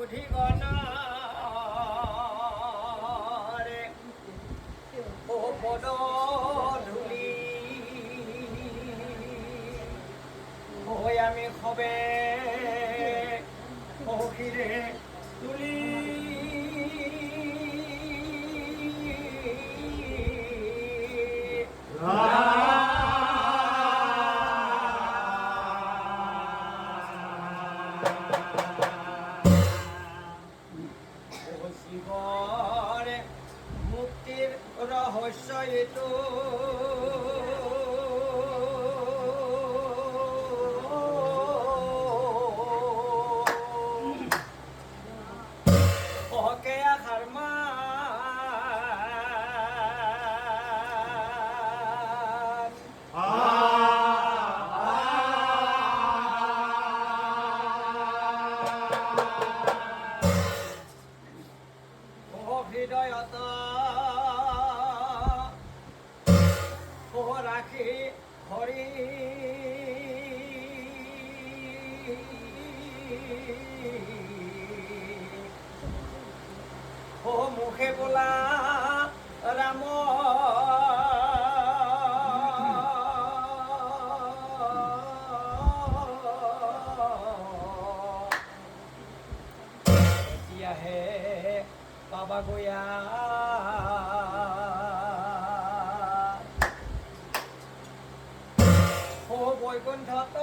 বুদ্ধি গণা ও পদ ধূলি ওই আমি খবে অহিরে তুলি জীবনে মুক্তির রহস্য এতো ওকে আখার হৃদয়ত ও রাখি হরি ও মুখে বলা রাম এতিয়াহে বাবা গয়া ও বৈকুণ্ঠত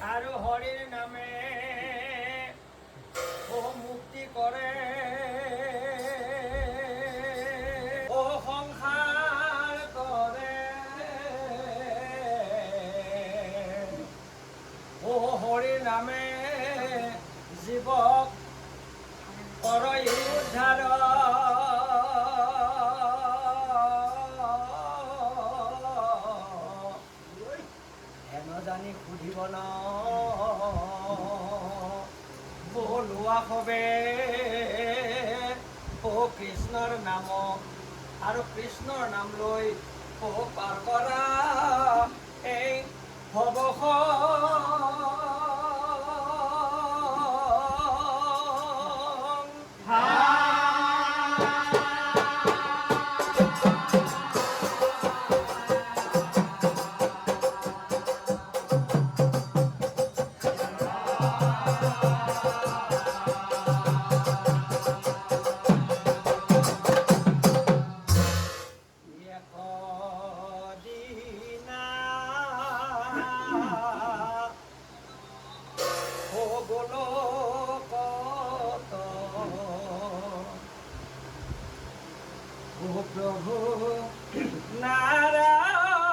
আৰু হৰিৰ নামে ও মুক্তি কৰে ও সংসাৰ কৰে ও হৰিৰ নামে জীৱক কৰে উদ্ধাৰ হেন জানি সুধিব ন লোৱা হবে ও কৃষ্ণৰ নাম আৰু কৃষ্ণৰ নাম লৈ ও পাৰ কৰা এই ভৱখ ও প্রভু নারায়ণ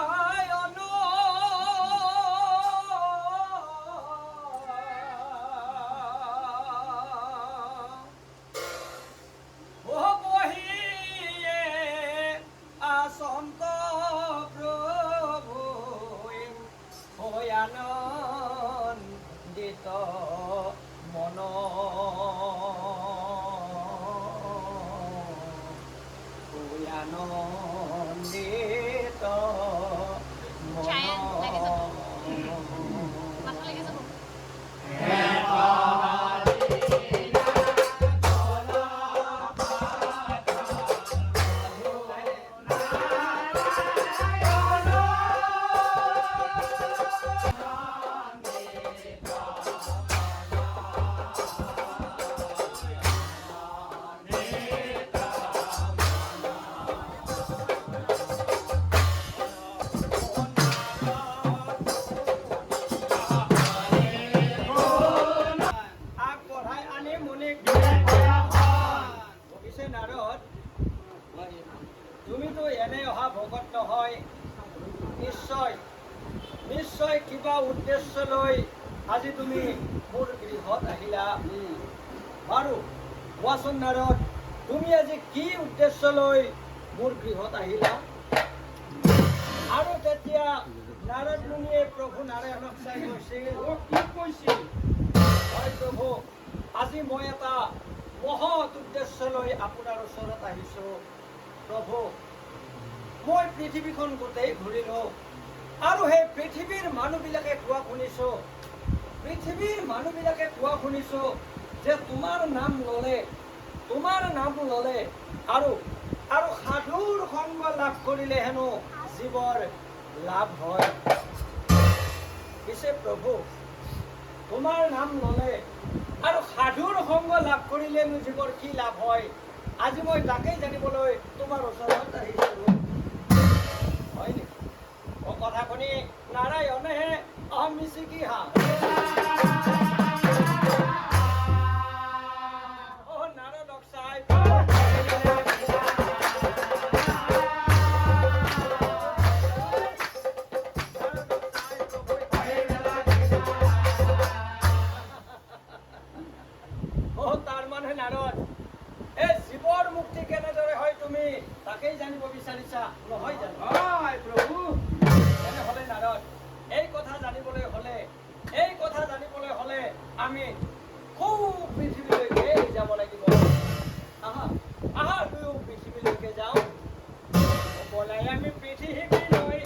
ও বহিয়ে আসন্ত প্রভু ও আনন্দিত মন আনন্দিত তুমিতো এনে অহা ভকত নহয় নিশ্চয় নিশ্চয় কিবা উদ্দেশ্য লৈ আজি তুমি মোৰ গৃহত আহিলা বাৰু কোৱাচোন নাৰদ তুমি আজি কি উদ্দেশ্য লৈ মোৰ গৃহত আহিলা আৰু তেতিয়া নাৰদ মুনিয়ে প্ৰভু নাৰায়ণক চাই কৈছিল, কি কৈছিল? হয় প্ৰভু, আজি মই এটা মহৎ উদ্দেশ্য লৈ আপোনাৰ ওচৰত আহিছো। প্ৰভু, মই পৃথিৱীখন গোটেই ঘূৰিলো আৰু সেই পৃথিৱীৰ মানুহবিলাকে কোৱা শুনিছো যে তোমাৰ নাম ল'লে আৰু সাধুৰ সংগ লাভ কৰিলে হেনো জীৱৰ লাভ হয়। পিছে প্ৰভু, তোমাৰ নাম ল'লে আৰু সাধুৰ সংগ লাভ কৰিলেনো জীৱৰ কি লাভ হয়? আজি মই তাকেই জানিবলৈ তোমাৰ ওচৰত আহিছো। হয় নেকি? কথা শুনি নাৰায়ণে মিচিকি নাৰদক চাই তাৰ মানে নাৰদ, এই জীৱৰ মুক্তি কেনেদৰে হয় তুমি তাকেই জানিব বিচাৰিছা, নহয় জানো? হয় প্ৰভু। তেনেহলে নাৰদ, এই কথা জানিবলৈ হলে আমি খুব পৃথিৱীলৈকে যাব লাগিব। আহা দুয়ো পৃথিৱীলৈকে যাওঁ। বলাই আমি পৃথিৱীলৈ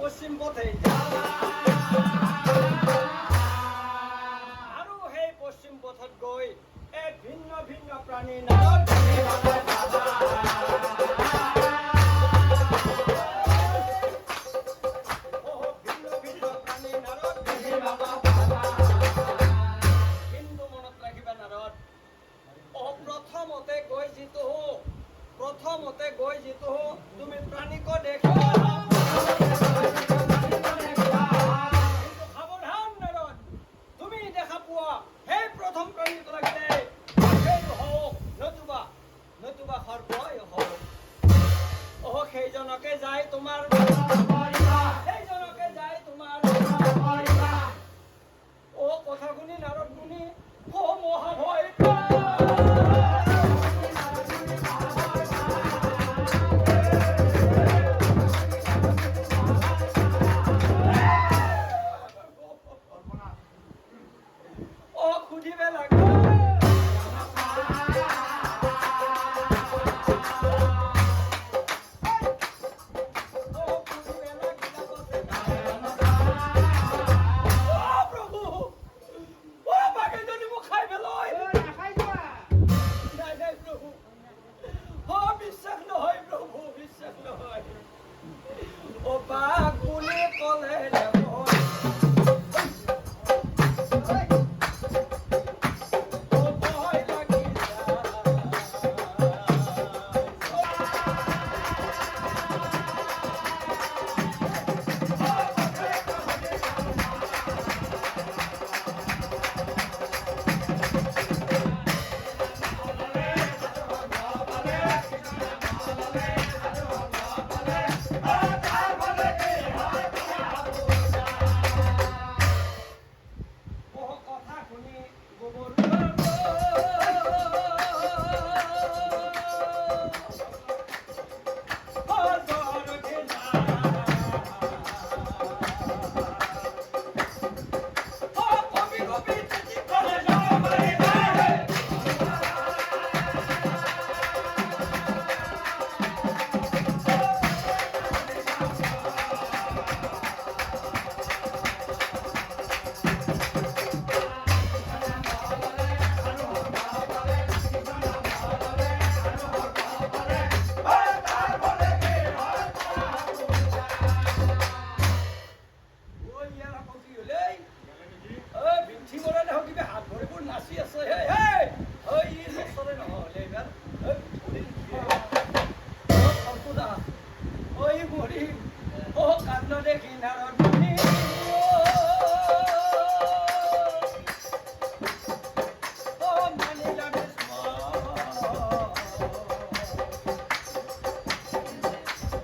পশ্চিম পথে আৰু সেই পশ্চিম পথত গৈ ভিন্ন ভিন্ন প্ৰাণী কিন্তু মনত ৰাখিবা নাৰদ, ও কাণ্ড দেখি নারদ মুনি ও মানিলা বিস্ময়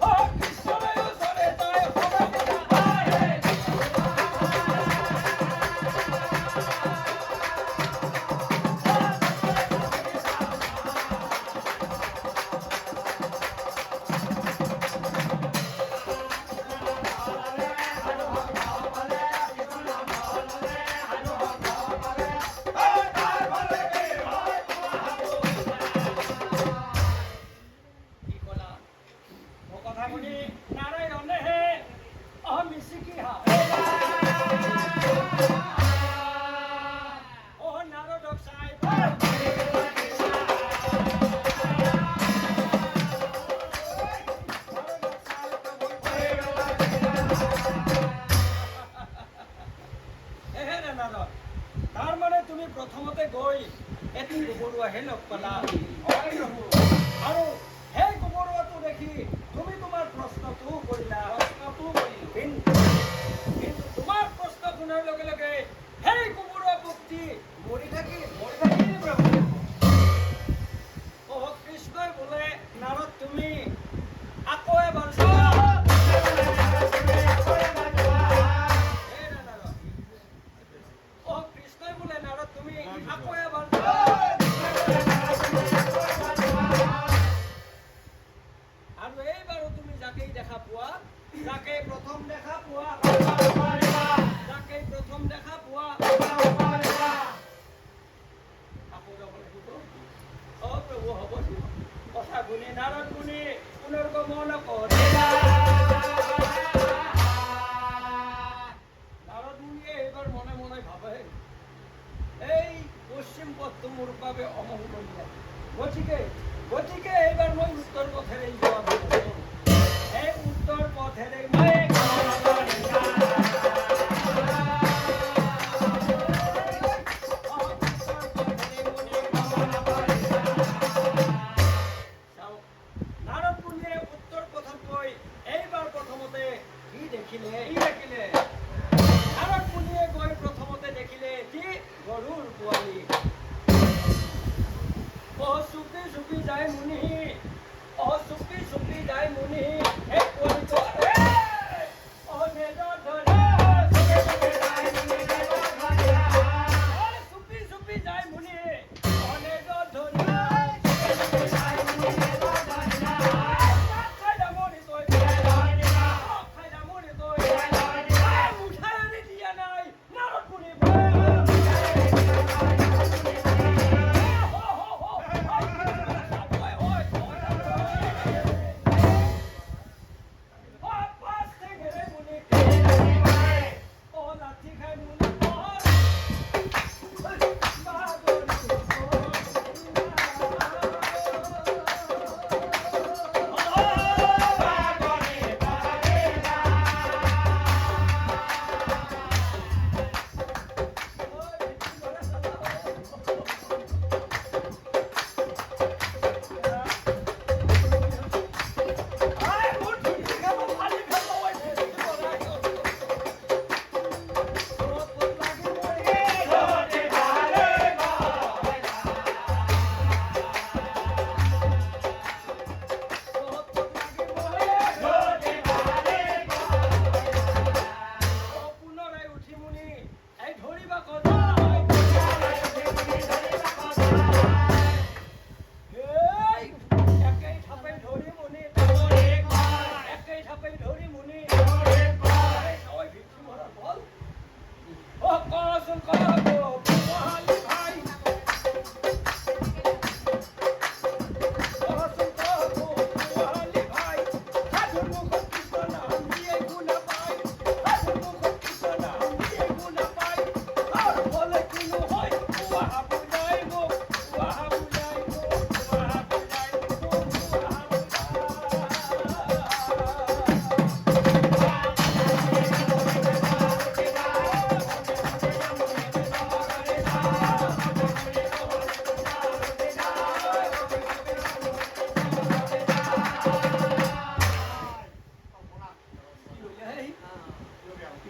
ও কৃষ্ণের ওচরে যায় সদা সদা আহে কি কলা ও কথা শুনি নারায়ণে হে মিচিকি হা ও নাৰদক চাই এহেৰে নাৰদ তাৰ মানে তুমি প্ৰথমতে গৈ এটি গোবৰুৱাহে লগ পালা হয় প্ৰভু আৰু সেই গোবৰুৱাটো দেখি তুমি তোমাৰ প্ৰশ্নটো কৰিলা প্ৰশ্নটো কৰিলো কিন্তু তোমাৰ প্ৰশ্ন শুনাৰ লগে লগে সেই গোবৰুৱা পুত্ৰী মৰি থাকিল প্ৰভু অ কৃষ্ণই বোলে নাৰদ তুমি আকৌ এবাৰ চোৱা হে নাৰদ অ কৃষ্ণই বোলে নাৰদ তুমি আকৌ এবাৰ চোৱা আৰু এইবাৰো তুমি যাকেই দেখা পোৱা যাকেই প্ৰথম দেখা পোৱা যাকেই প্ৰথম দেখা পোৱা আকৌ যাব লাগিব অ প্ৰভু হ'ব দিয়ক কথা শুনি নাৰদ মুনি পুনৰ্গমন কৰে নাৰদ মুনিয়ে এইবাৰ মনে মনে ভাবে এই পশ্চিম পথটো মোৰ বাবে অমংগলীয়া গতিকে এইবাৰ মই উত্তৰ পথেৰে যোৱা বিচাৰো এই উত্তৰ পথেৰে মই নাৰদ মুনিয়ে উত্তৰ পথত গৈ এইবাৰ প্ৰথমতে কি দেখিলে নাৰদ মুনিয়ে গৈ প্ৰথমতে দেখিলে কি গৰুৰ পোৱালি অ চুপি চুপি যায় মুনি এই পোৱালিটো অ নেজৰ ধৰে চুপি চুপি যায় মুনি অ নেজৰ ধৰে খাই ডামনি তই খাই ডামনি তই মুঠাই আনি দিয়া নাই নাৰদ মুনি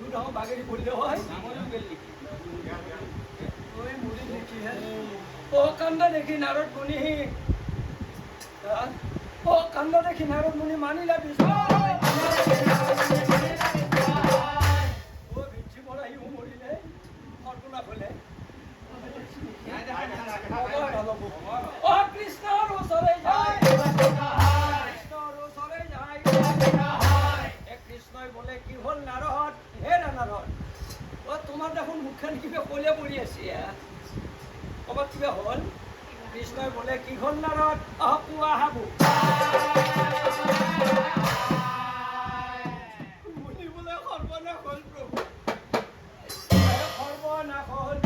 ডাঙৰ বাগেৰি পৰিলে হয় ডাঙৰেও গেল নেকি? ঐ মুড়ি দেখিহে অ কান্দা দেখি নারদ মুনি ও কান্দা দেখি নারদ মুনি মানিলা বিষয় ও ভিক্ষি বলাই মরিলে ঘটনা হলে ও কৃষ্ণর ওচরে যায় কৃষ্ণর ওচরে যায় কৃষ্ণই বলে কি হল নারদ হে নারদ ও তোমার দেখোন মুখখান কিবা কলে পৰি আছে কবাত কিবা হল কৃষ্ণই বলে কি হল নারদ পুৱা হাবু মুনি বলে সর্বনাশ হল প্রভু সর্বনাশ হল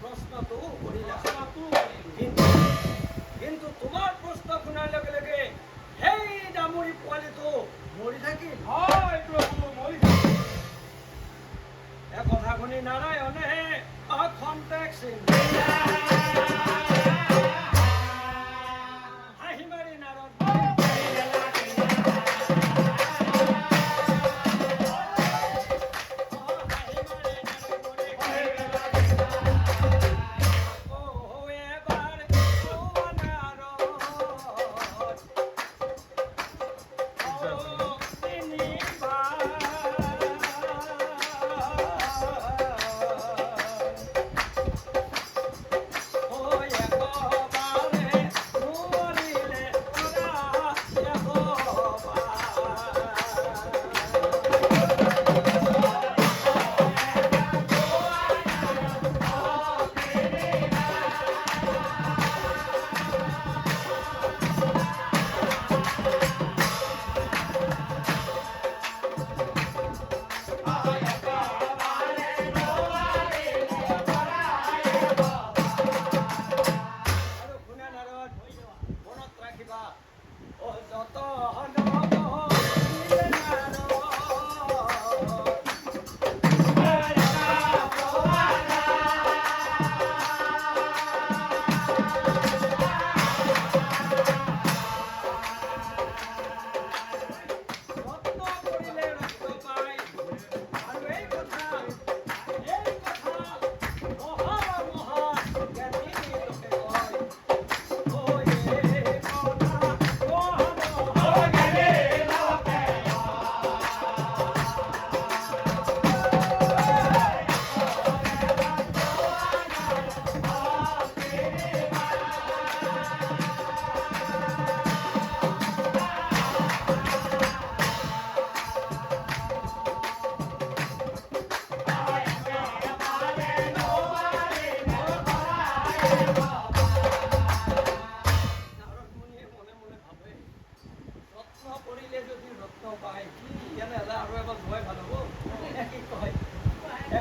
প্ৰশ্নটোও কৰিলা প্ৰশ্নটো কৰিলোঁ। কিন্তু তোমাৰ প্ৰশ্ন শুনাৰ লগে লগে সেই ডামুৰী পোৱালিটো মৰি থাকিল। হয় প্ৰভু, মৰি থাকিল। এই কথা শুনি নাৰায়ণে খন্তেক হাঁহি মাৰি নাৰদ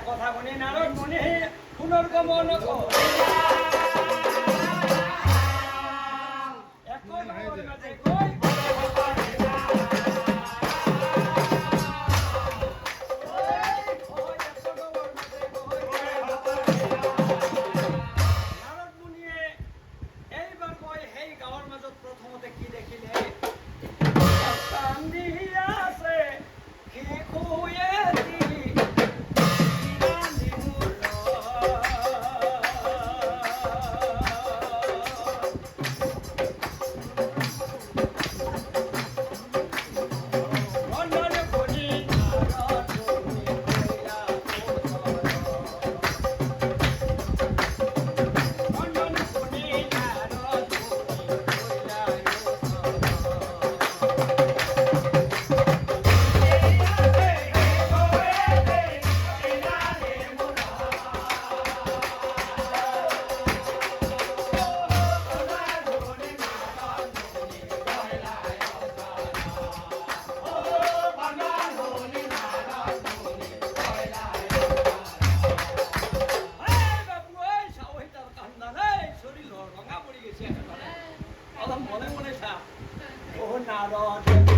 কথা শুনি নারদ মুনি পুনর্গমন মনে মনে থা ও নারদ